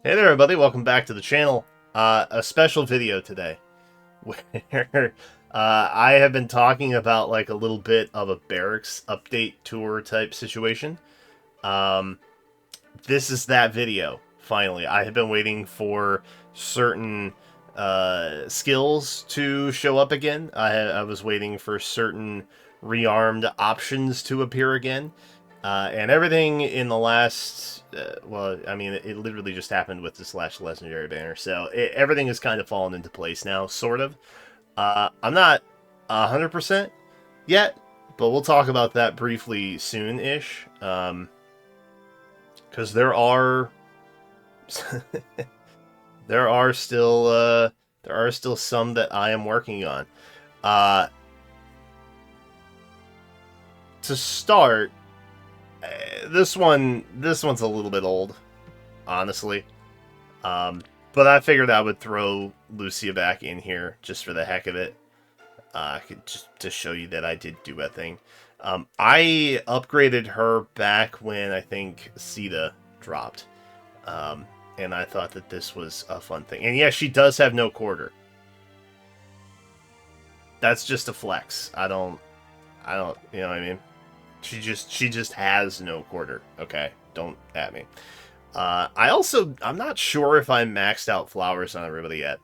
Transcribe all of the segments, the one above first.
Hey there, everybody. Welcome back to the channel. A special video today where I have been talking about like a little bit of a Barracks update tour type situation. Um, this is that video, finally. I have been waiting for certain skills to show up again. I was waiting for certain rearmed options to appear again. And everything in the last, well, I mean, it literally just happened with this last legendary banner, so everything has kind of fallen into place now, sort of. I'm not 100% yet, but we'll talk about that briefly soon-ish, because there are still some that I am working on. To start. This one's a little bit old, honestly. But I figured I would throw Lucia back in here just for the heck of it. Just to show you that I did do a thing. I upgraded her back when I think Sita dropped. And I thought that this was a fun thing. And yeah, she does have no quarter. That's just a flex. I don't, you know what I mean? She just has no quarter. Okay, don't at me. I'm not sure if I maxed out flowers on everybody yet.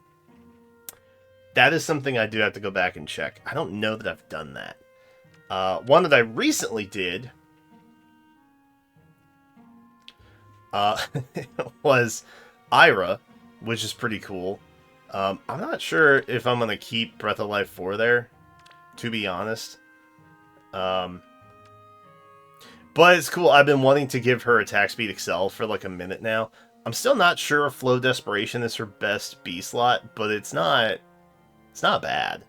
That is something I do have to go back and check. I don't know that I've done that. One that I recently did was Ira, which is pretty cool. I'm not sure if I'm going to keep Breath of Life 4 there, to be honest. But it's cool. I've been wanting to give her attack speed excel for like a minute now. I'm still not sure if Flow Desperation is her best B slot, but it's not bad.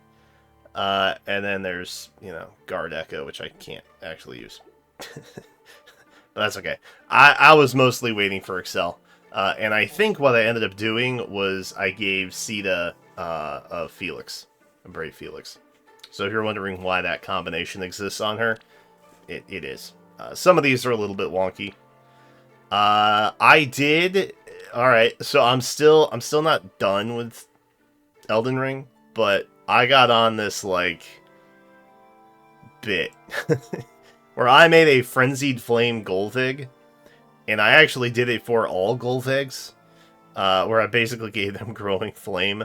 And then there's, Guard Echo, which I can't actually use. But that's okay. I was mostly waiting for Excel. And I think what I ended up doing was I gave Sita a Felix, a Brave Felix. So if you're wondering why that combination exists on her, it is. Some of these are a little bit wonky. Alright, so I'm still not done with Elden Ring, but I got on this, like, bit where I made a Frenzied Flame Golvig, and I actually did it for all Golvigs, where I basically gave them Growing Flame,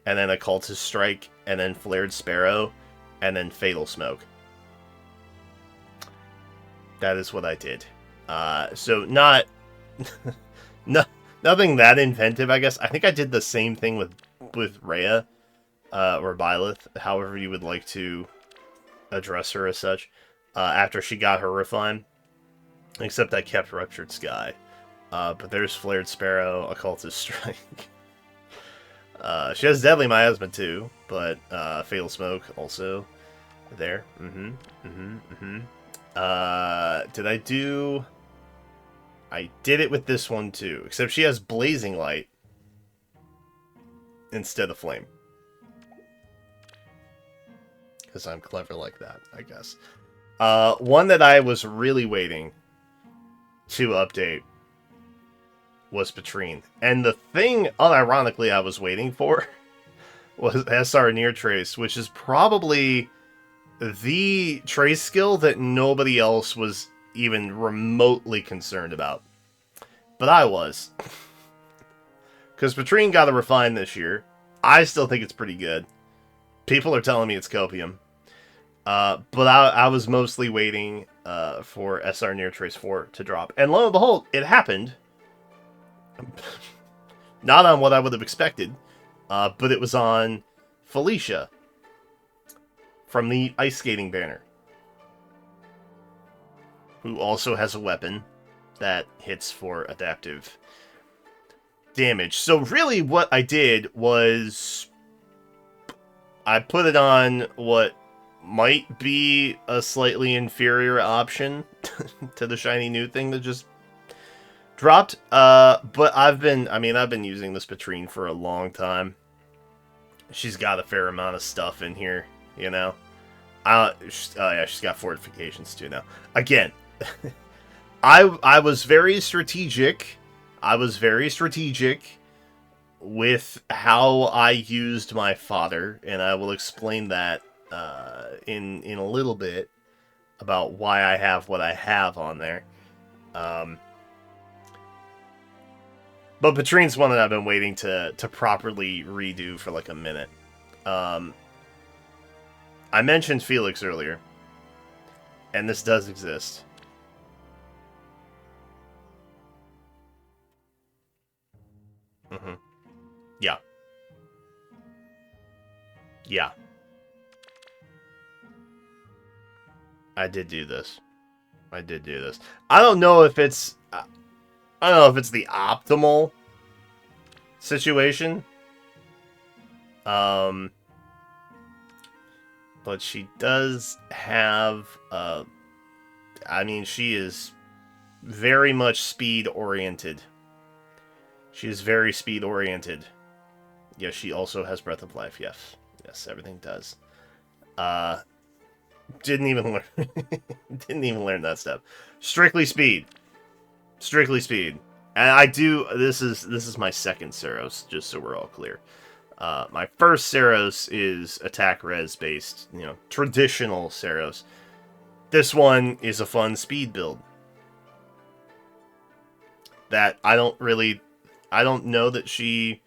and then Occultist Strike, and then Flared Sparrow, and then Fatal Smoke. That is what I did. So not nothing that inventive, I guess. I think I did the same thing with Rhea, or Byleth, however you would like to address her as such, after she got her Refine. Except I kept Ruptured Sky. But there's Flared Sparrow, Occultist Strike. She has Deadly Miasma too, but Fatal Smoke also there. Did I do... I did it with this one too, except she has Blazing Light instead of Flame. Because I'm clever like that, I guess. One that I was really waiting to update was Patrine. And the thing, unironically, I was waiting for was SR Near Trace, which is probably the trace skill that nobody else was even remotely concerned about. But I was. Because Patrine got a Refine this year. I still think it's pretty good. People are telling me it's copium. But I was mostly waiting for SR Near Trace 4 to drop. And lo and behold, it happened. Not on what I would have expected. But it was on Felicia from the Ice Skating banner, who also has a weapon that hits for adaptive damage. So really what I did was I put it on what might be a slightly inferior option to the shiny new thing that just dropped. But I've been using this Patrine for a long time. She's got a fair amount of stuff in here, yeah, she's got fortifications too now. Again, I was very strategic. I was very strategic with how I used my fodder, and I will explain that in a little bit about why I have what I have on there. But Patrine's one that I've been waiting to properly redo for like a minute. I mentioned Felix earlier, and this does exist. Mm-hmm. Yeah. Yeah. I did do this. I did do this. I don't know if it's... I don't know if it's the optimal situation. But she does have... I mean, she is very much speed-oriented. She is very speed-oriented. Yes, she also has Breath of Life, yes. Yes, everything does. Didn't even learn... didn't even learn that step. Strictly speed. Strictly speed. And I do... This is my second Saros, just so we're all clear. My first Saros is attack res based, you know, traditional Saros. This one is a fun speed build. That I don't know that she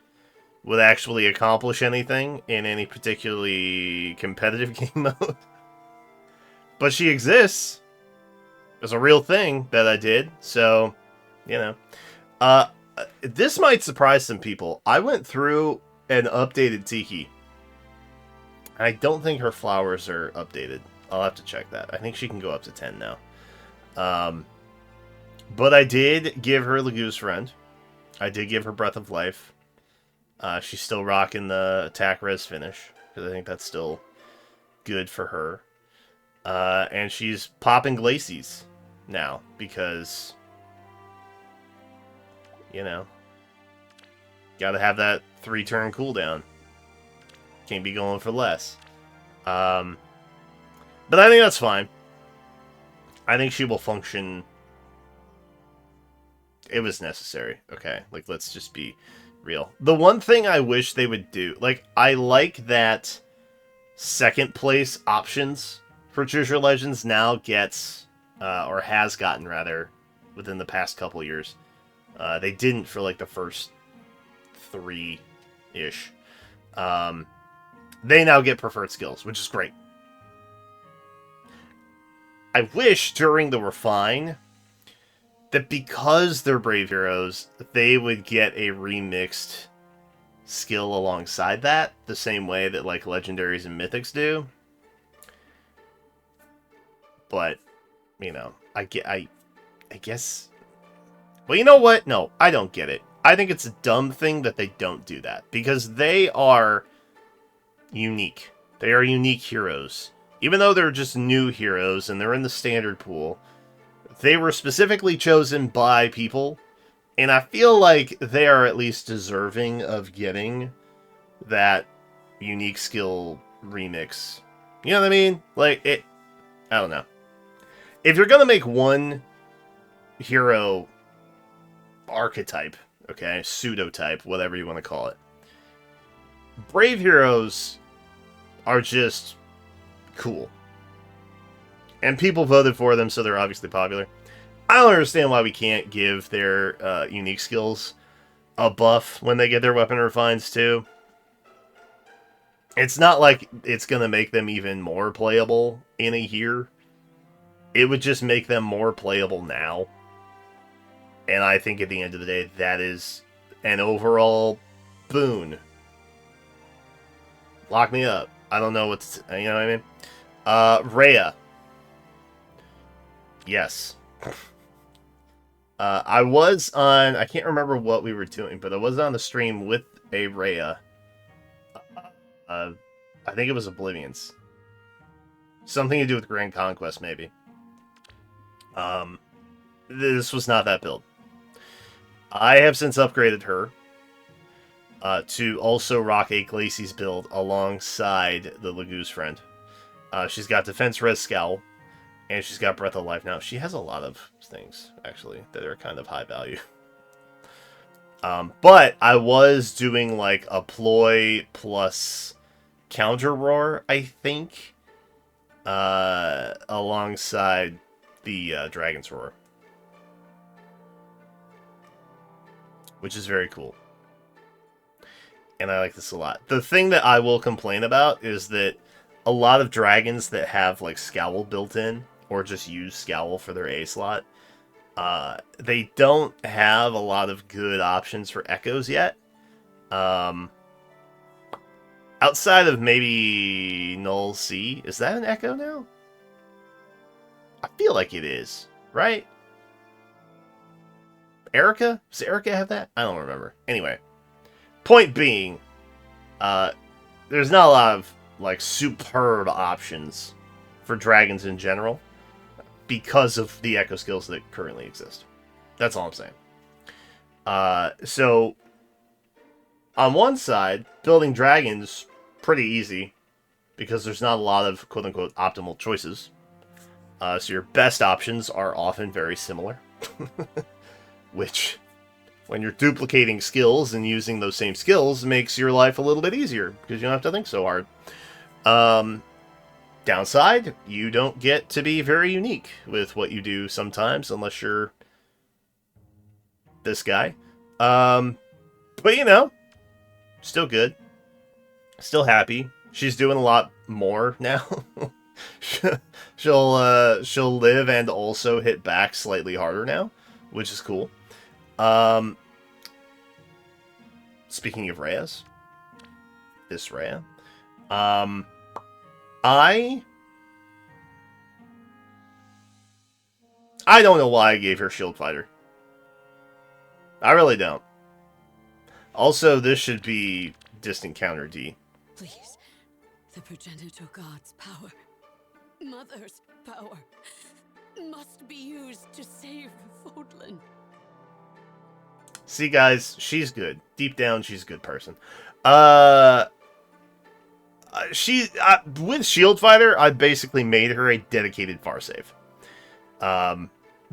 would actually accomplish anything in any particularly competitive game mode. But she exists. It's a real thing that I did, so, you know. This might surprise some people. I went through an updated Tiki. I don't think her flowers are updated. I'll have to check that. I think she can go up to 10 now. But I did give her Lagoose Friend. I did give her Breath of Life. She's still rocking the attack res finish, because I think that's still good for her. And she's popping Glacies now, because, you know, gotta have that 3-turn cooldown. Can't be going for less. But I think that's fine. I think she will function. It was necessary. Okay, like, let's just be real. The one thing I wish they would do, like, I like that second place options for Choose Your Legends now gets, or has gotten, rather, within the past couple years. They didn't for, like, the first 3-ish. They now get preferred skills, which is great. I wish during the Refine that because they're Brave Heroes, they would get a remixed skill alongside that, the same way that, like, Legendaries and Mythics do. But, you know, I guess... Well, you know what? No, I don't get it. I think it's a dumb thing that they don't do that, because they are unique. They are unique heroes. Even though they're just new heroes and they're in the standard pool, they were specifically chosen by people, and I feel like they are at least deserving of getting that unique skill remix. You know what I mean? Like, I don't know. If you're gonna make one hero archetype, okay, pseudotype, whatever you want to call it, Brave Heroes are just cool. And people voted for them, so they're obviously popular. I don't understand why we can't give their unique skills a buff when they get their weapon refines, too. It's not like it's going to make them even more playable in a year. It would just make them more playable now. And I think at the end of the day, that is an overall boon. Lock me up. I don't know what's... You know what I mean? Rhea. Yes. I was on... I can't remember what we were doing, but I was on the stream with a Rhea. I think it was Oblivion's. Something to do with Grand Conquest, maybe. This was not that build. I have since upgraded her to also rock a Glacies build alongside the Lagoose Friend. She's got Defense Res Scowl, and she's got Breath of Life now. She has a lot of things, actually, that are kind of high value. But I was doing like a ploy plus counter roar, I think, alongside the Dragon's Roar, which is very cool. And I like this a lot. The thing that I will complain about is that a lot of dragons that have like Scowl built in, or just use Scowl for their A slot, they don't have a lot of good options for echoes yet. Outside of maybe Null C. Is that an echo now? I feel like it is, right? Erica? Does Erica have that? I don't remember. Anyway. Point being, there's not a lot of like superb options for dragons in general because of the echo skills that currently exist. That's all I'm saying. So on one side, building dragons pretty easy because there's not a lot of quote-unquote optimal choices. So your best options are often very similar, which, when you're duplicating skills and using those same skills, makes your life a little bit easier because you don't have to think so hard. Downside, you don't get to be very unique with what you do sometimes unless you're this guy. But you know, still good. Still happy. She's doing a lot more now. She'll live and also hit back slightly harder now, which is cool. Speaking of Rhea's, this Rhea, I don't know why I gave her Shield Fighter. I really don't. Also, this should be Distant Counter D. Please, the progenitor god's power, mother's power, must be used to save Fodlan. See, guys, she's good. Deep down, she's a good person. With Shield Fighter, I basically made her a dedicated far save.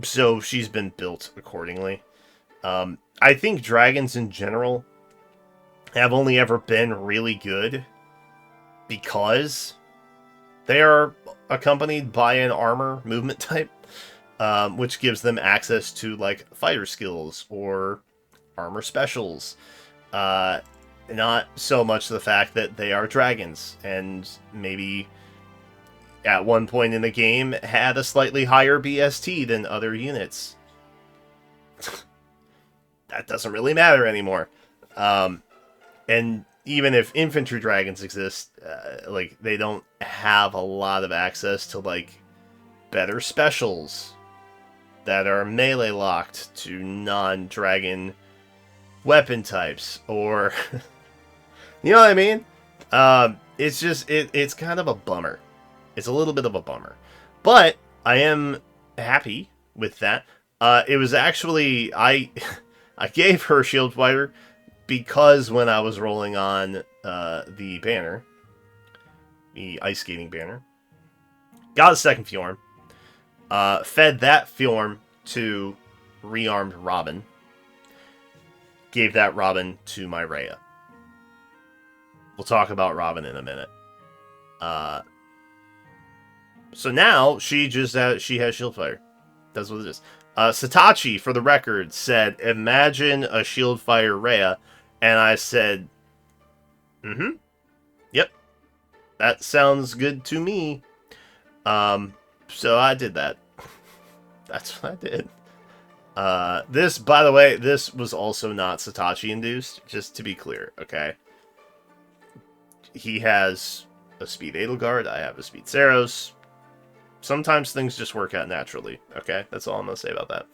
So she's been built accordingly. I think dragons in general have only ever been really good because they are accompanied by an armor movement type, which gives them access to like fighter skills or armor specials. Not so much the fact that they are dragons and maybe at one point in the game had a slightly higher BST than other units. That doesn't really matter anymore. And even if infantry dragons exist, like they don't have a lot of access to like better specials that are melee locked to non-dragon weapon types, or you know what I mean? It's just it's kind of a bummer. It's a little bit of a bummer, but I am happy with that. It was actually I gave her Shield Fighter because when I was rolling on the banner, the ice skating banner, got a second Fjorm, fed that Fjorm to rearmed Robin, gave that Robin to my Rhea. We'll talk about Robin in a minute. So now she has Shield Fire. That's what it is. Satachi, for the record, said, "Imagine a Shield Fire Rhea," and I said, yep, that sounds good to me. So I did that. That's what I did. This, by the way, this was also not Satachi induced, just to be clear, okay? He has a speed Edelgard, I have a speed Saros. Sometimes things just work out naturally, okay? That's all I'm gonna say about that.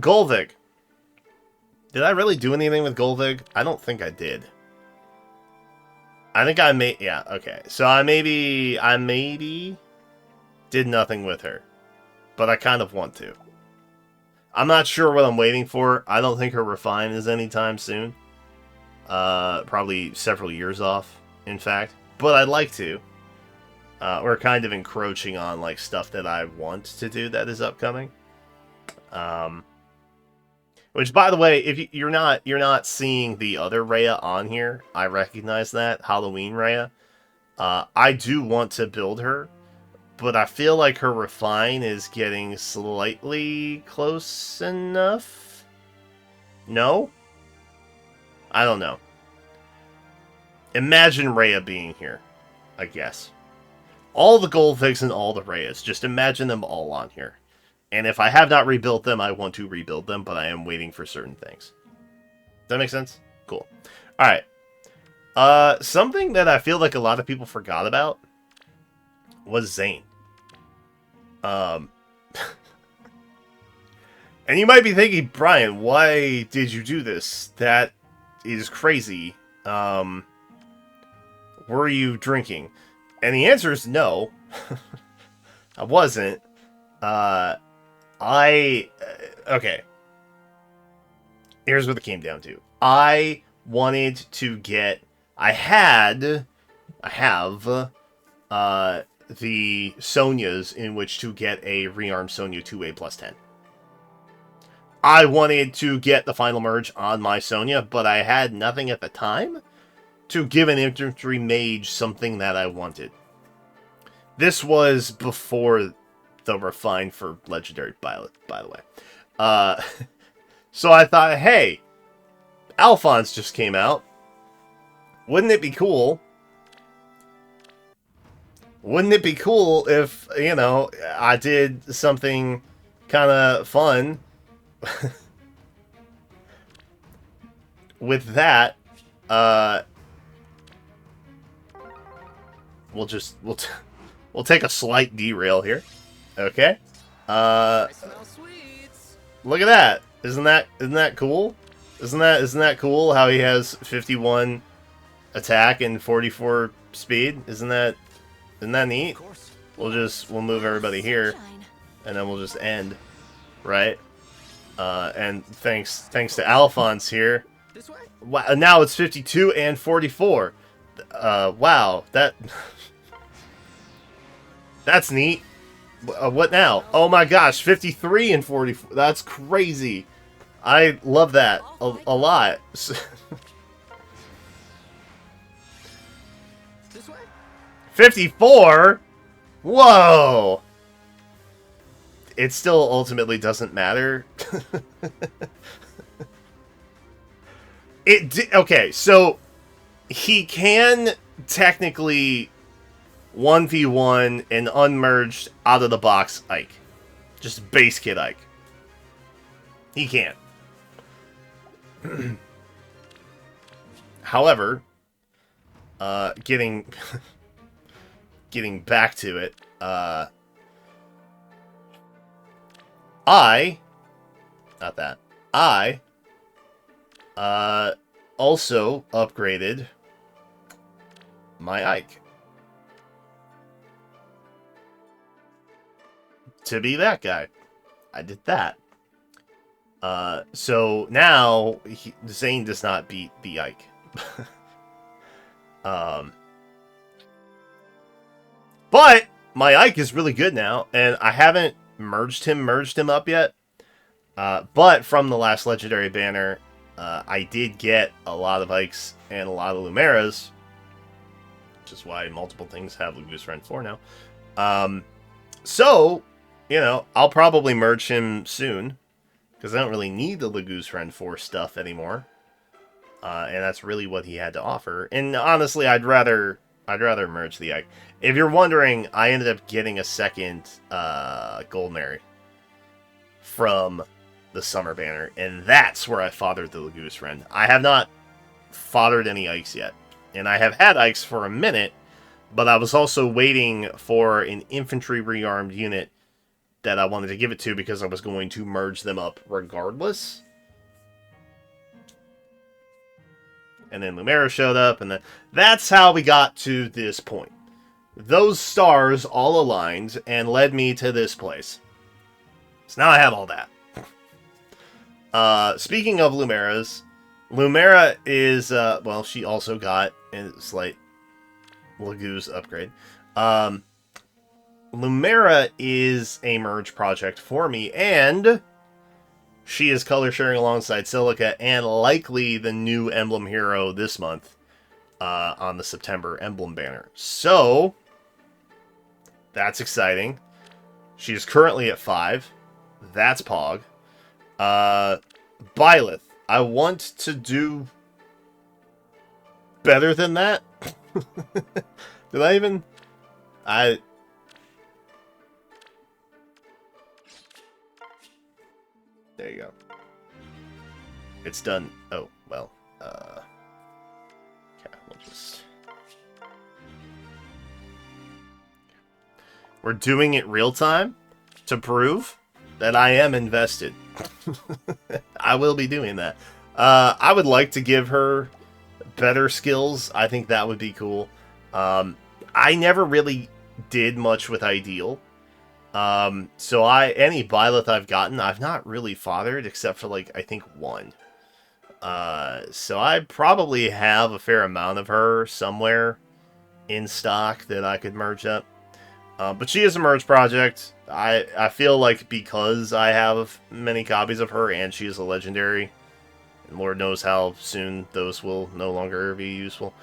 Golvig. Did I really do anything with Golvig? I don't think I did. I think I may, yeah, okay. So I maybe did nothing with her. But I kind of want to. I'm not sure what I'm waiting for. I don't think her refine is anytime soon. Probably several years off, in fact. But I'd like to. We're kind of encroaching on like stuff that I want to do that is upcoming. Which, by the way, if you're not seeing the other Rhea on here, I recognize that Halloween Rhea. I do want to build her, but I feel like her refine is getting slightly close enough. No, I don't know. Imagine Rhea being here, I guess. All the Goldfigs and all the Rheas, just imagine them all on here. And if I have not rebuilt them, I want to rebuild them, but I am waiting for certain things. Does that make sense? Cool. Alright. Something that I feel like a lot of people forgot about was Zane. And you might be thinking, Brian, why did you do this? That is crazy. Were you drinking? And the answer is no. I wasn't. Okay. Here's what it came down to. I wanted to get... I have, the Sonias in which to get a rearmed Sonia 2A plus 10. I wanted to get the final merge on my Sonia, but I had nothing at the time to give an infantry mage something that I wanted. This was before the refine for legendary, by the way. So I thought, hey, Alphonse just came out. Wouldn't it be cool? Wouldn't it be cool if, you know, I did something kind of fun with that? We'll take a slight derail here. Okay. Look at that. Isn't that cool? Isn't that cool how he has 51 attack and 44 speed? Isn't that neat? We'll move everybody here, and then we'll just end, right? And thanks to Alphonse here. Wow, now it's 52 and 44. Wow, that's neat. What now? Oh my gosh, 53 and 44. That's crazy. I love that a lot. 54? Whoa! It still ultimately doesn't matter. Okay, so he can technically 1v1 an unmerged out of the box Ike. Just base kit Ike. He can. However, getting back to it, I also upgraded my Ike to be that guy. I did that. So now Zane does not beat the Ike. But my Ike is really good now, and I haven't merged him up yet. But from the last legendary banner, I did get a lot of Ikes and a lot of Lumeras, which is why multiple things have Lugus Ren 4 now. So, you know, I'll probably merge him soon, because I don't really need the Lugus Ren 4 stuff anymore. And that's really what he had to offer. And honestly, I'd rather merge the Ike. If you're wondering, I ended up getting a second Gold Mary from the Summer Banner, and that's where I fathered the Lugus Ren. I have not fathered any Ikes yet, and I have had Ikes for a minute, but I was also waiting for an infantry rearmed unit that I wanted to give it to because I was going to merge them up regardless. And then Lumera showed up, and that's how we got to this point. Those stars all aligned and led me to this place. So now I have all that. Speaking of Lumeras, Lumera is, well, she also got a slight Lagoose upgrade. Lumera is a merge project for me, and She is color sharing alongside Silica and likely the new Emblem hero this month on the September Emblem banner. So, that's exciting. She is currently at 5. That's Pog. Byleth. I want to do better than that. Did I even... There you go. It's done. Oh, well. Okay, we'll just... We're doing it real time to prove that I am invested. I will be doing that. I would like to give her better skills. I think that would be cool. I never really did much with Ideal. So any Byleth I've gotten, I've not really fathered except for, like, I think one. So I probably have a fair amount of her somewhere in stock that I could merge up. But she is a merge project. I feel like because I have many copies of her and she is a legendary, and Lord knows how soon those will no longer be useful.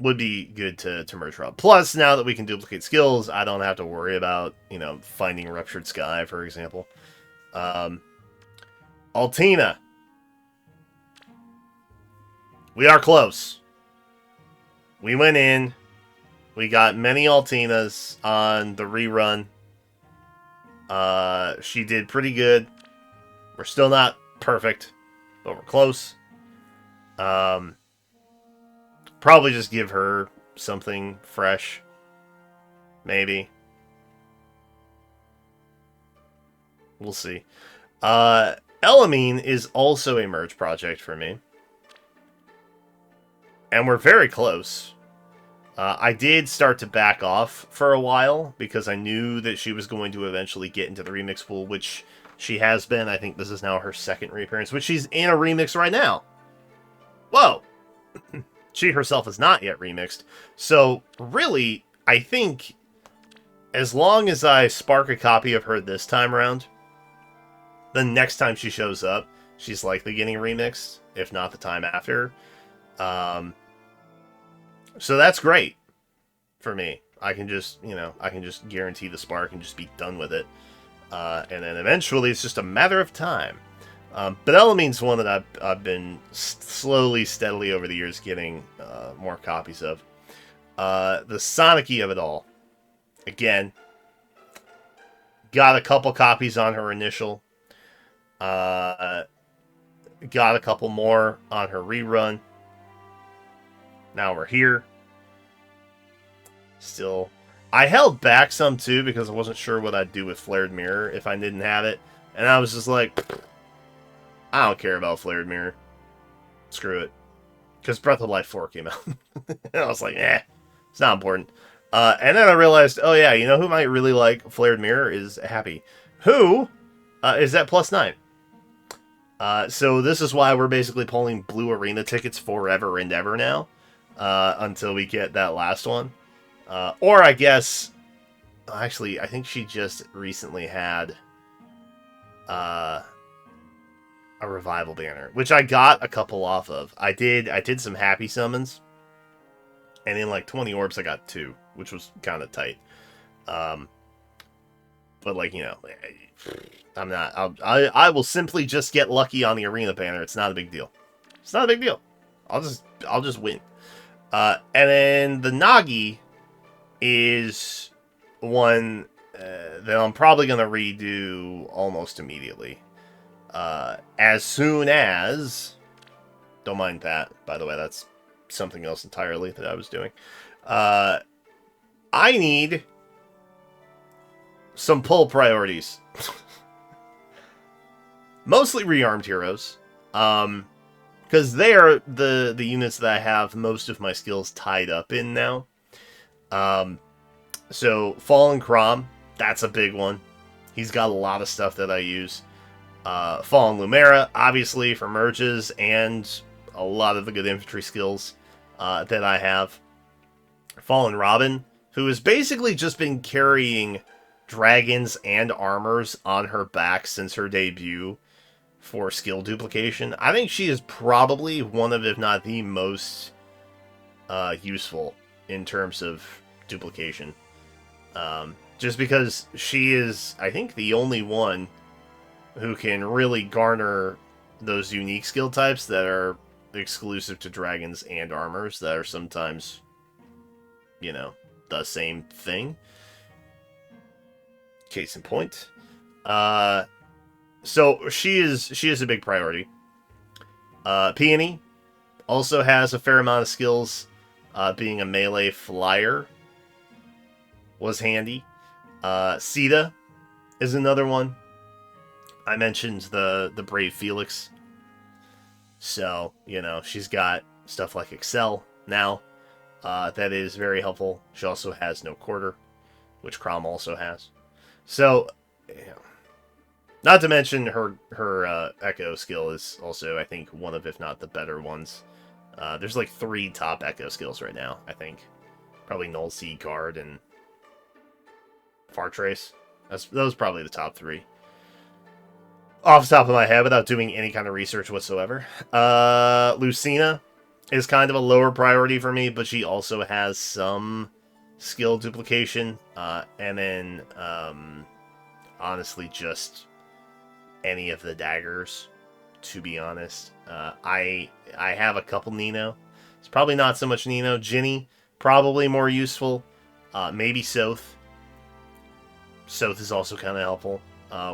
Would be good to merge her up. Plus, now that we can duplicate skills, I don't have to worry about, finding Ruptured Sky, for example. Altina. We are close. We went in. We got many Altinas on the rerun. She did pretty good. We're still not perfect, but we're close. Probably just give her something fresh. Maybe. We'll see. Elamine is also a merge project for me. And we're very close. I did start to back off for a while because I knew that she was going to eventually get into the remix pool, which she has been. I think this is now her second reappearance, which she's in a remix right now. Whoa! She herself is not yet remixed. So, really, I think as long as I spark a copy of her this time around, the next time she shows up, she's likely getting remixed, if not the time after. So that's great for me. I can just, guarantee the spark and just be done with it. And then eventually it's just a matter of time. But Elamine's one that I've been slowly, steadily over the years getting more copies of. The Sonic-y of it all. Again, got a couple copies on her initial. Got a couple more on her rerun. Now we're here. Still, I held back some too because I wasn't sure what I'd do with Flared Mirror if I didn't have it. And I was just like, I don't care about Flared Mirror. Screw it. Because Breath of Life 4 came out. And I was like, it's not important. And then I realized, oh yeah, you know who might really like Flared Mirror is Happy. Who is at +9. So this is why we're basically pulling blue arena tickets forever and ever now. Until we get that last one. Or I guess... Actually, I think she just recently had... a revival banner, which I got a couple off of. I did some happy summons, and in like 20 orbs I got 2, which was kind of tight. But like, I'm not. I will simply just get lucky on the arena banner. It's not a big deal. It's not a big deal. I'll just win. And then the Nagi is one that I'm probably gonna redo almost immediately. As soon as... Don't mind that, by the way, that's something else entirely that I was doing. I need some pull priorities. Mostly rearmed heroes. Because they are the units that I have most of my skills tied up in now. So, Fallen Crom, that's a big one. He's got a lot of stuff that I use. Fallen Lumera, obviously, for merges, and a lot of the good infantry skills that I have. Fallen Robin, who has basically just been carrying dragons and armors on her back since her debut for skill duplication. I think she is probably one of, if not the most useful in terms of duplication. Just because she is, I think, the only one who can really garner those unique skill types that are exclusive to dragons and armors that are sometimes, you know, the same thing. Case in point. So she is a big priority. Peony also has a fair amount of skills. Being a melee flyer was handy. Sita is another one. I mentioned the Brave Felix. So, you know, she's got stuff like Excel now. That is very helpful. She also has no quarter, which Crom also has. So, you know, not to mention her Echo skill is also, I think, one of, if not the better ones. There's like 3 top Echo skills right now, I think. Probably Null Seed Guard and Far Trace. Those are probably the top 3. Off the top of my head, without doing any kind of research whatsoever. Lucina is kind of a lower priority for me, but she also has some skill duplication. And then, honestly, just any of the daggers, to be honest. I have a couple Nino. It's probably not so much Nino. Ginny, probably more useful. Maybe Soth. Soth is also kind of helpful.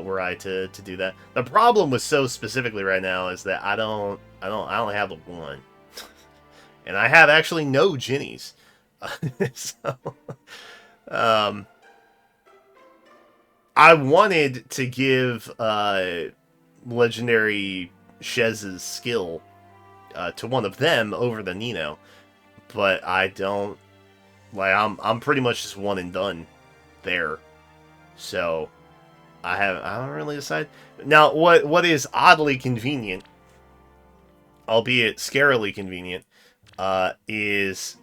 Were I to do that. The problem with Soth specifically right now is that I don't have a 1. And I have actually no Ginnies. So, I wanted to give Legendary Shez's skill to one of them over the Nino, but I don't. Like, I'm pretty much just one and done there. So I don't really decide. Now, what is oddly convenient, albeit scarily convenient, is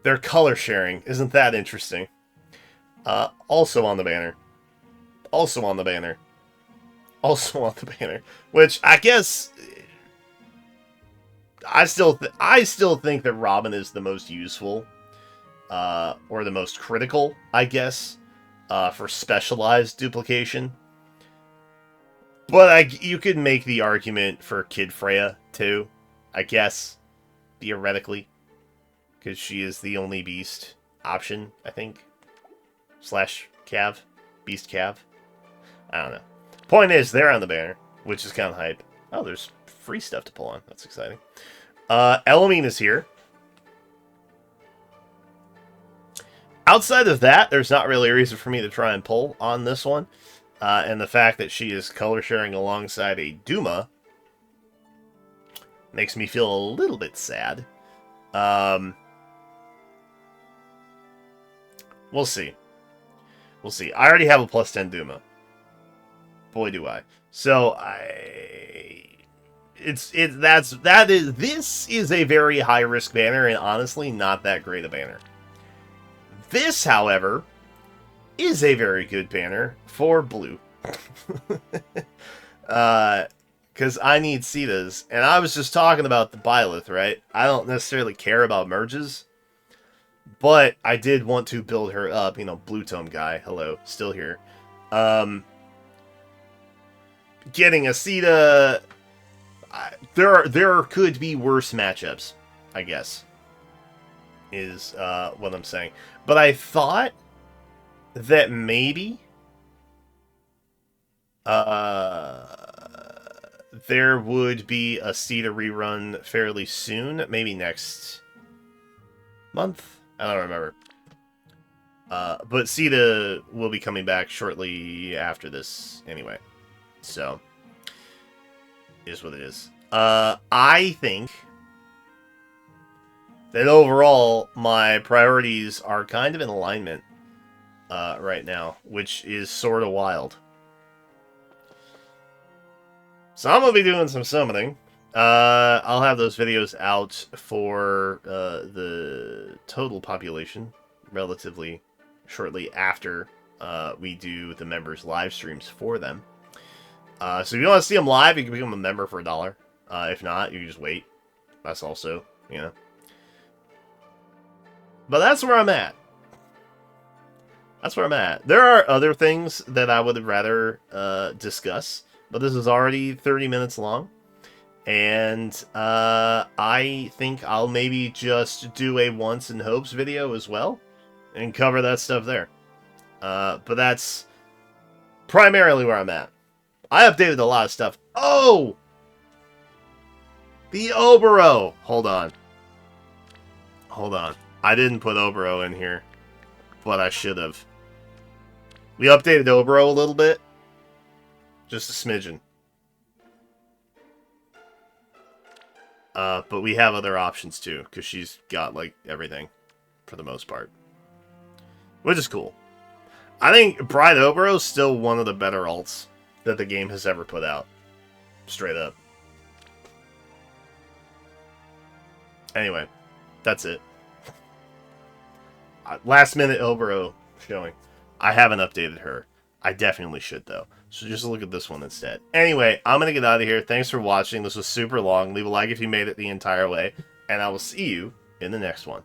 they're color sharing. Isn't that interesting? Also on the banner. Also on the banner. Also on the banner. Which, I guess, I still think that Robin is the most useful, or the most critical, I guess, for specialized duplication. But you could make the argument for Kid Freya, too, I guess, theoretically. Because she is the only beast option, I think. / Cav. Beast Cav. I don't know. Point is, they're on the banner, which is kind of hype. Oh, there's free stuff to pull on. That's exciting. Elamine is here. Outside of that, there's not really a reason for me to try and pull on this one. And the fact that she is color sharing alongside a Duma makes me feel a little bit sad. We'll see. We'll see. I already have a +10 Duma. Boy, do I. So this is a very high risk banner, and honestly, not that great a banner. This, however, is a very good banner for blue. Because I need Cetas, and I was just talking about the Byleth, right? I don't necessarily care about merges, but I did want to build her up. You know, Blue Tome guy, hello, still here. Getting a Ceta, there could be worse matchups, I guess, is what I'm saying. But I thought that maybe there would be a Ceta rerun fairly soon, maybe next month. I don't remember. But Ceta will be coming back shortly after this anyway. So, it is what it is. I think that overall, my priorities are kind of in alignment right now, which is sort of wild. So I'm going to be doing some summoning. I'll have those videos out for the total population relatively shortly after we do the members' live streams for them. So if you want to see them live, you can become a member for $1. If not, you can just wait. That's also, you know. But that's where I'm at. That's where I'm at. There are other things that I would rather discuss, but this is already 30 minutes long. And I think I'll maybe just do a Once in Hopes video as well and cover that stuff there. But that's primarily where I'm at. I updated a lot of stuff. Oh! The Obero! Hold on. Hold on. I didn't put Obero in here, but I should have. We updated Obero a little bit. Just a smidgen. But we have other options too, because she's got, like, everything, for the most part. Which is cool. I think Bride Obero is still one of the better alts that the game has ever put out. Straight up. Anyway, that's it. Last minute Obero showing. I haven't updated her. I definitely should, though. So just look at this one instead. Anyway, I'm going to get out of here. Thanks for watching. This was super long. Leave a like if you made it the entire way. And I will see you in the next one.